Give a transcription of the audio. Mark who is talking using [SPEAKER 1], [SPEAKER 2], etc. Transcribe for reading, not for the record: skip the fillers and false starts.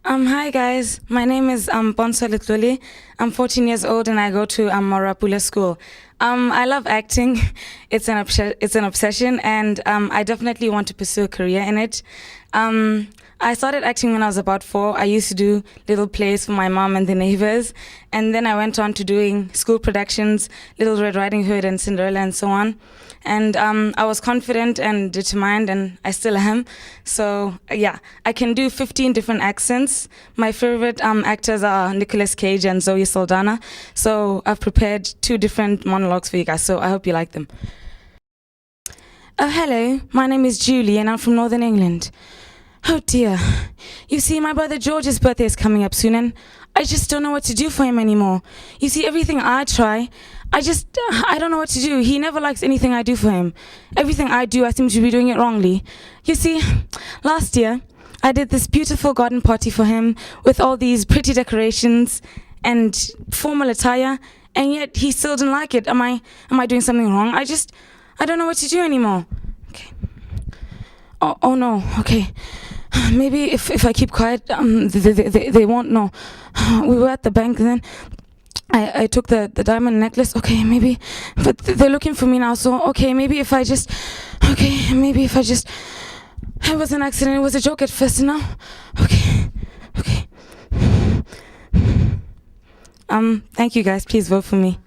[SPEAKER 1] Hi guys, my name is Pontsho Letlole. I'm 14 years old and I go to Morapula School. I love acting. It's an obsession, and I definitely want to pursue a career in it. I started acting when I was about 4. I used to do little plays for my mom and the neighbors, and then I went on to doing school productions, Little Red Riding Hood and Cinderella and so on. And I was confident and determined, and I still am. So yeah, I can do 15 different accents. My favorite actors are Nicolas Cage and Zoe Saldana. So I've prepared 2 different monologues for you guys, so I hope you like them. Hello, my name is Julie and I'm from Northern England. Oh dear. You see, my brother George's birthday is coming up soon and I just don't know what to do for him anymore. You see, everything I try, I don't know what to do. He never likes anything I do for him. Everything I do, I seem to be doing it wrongly. You see, last year, I did this beautiful garden party for him with all these pretty decorations and formal attire, and yet he still didn't like it. Am I doing something wrong? I don't know what to do anymore. Okay. Oh no, okay. Maybe if I keep quiet, they won't know. We were at the bank then. I took the diamond necklace. Okay, maybe, but they're looking for me now. So okay, maybe if I just, it was an accident. It was a joke at first. No, okay. Thank you guys. Please vote for me.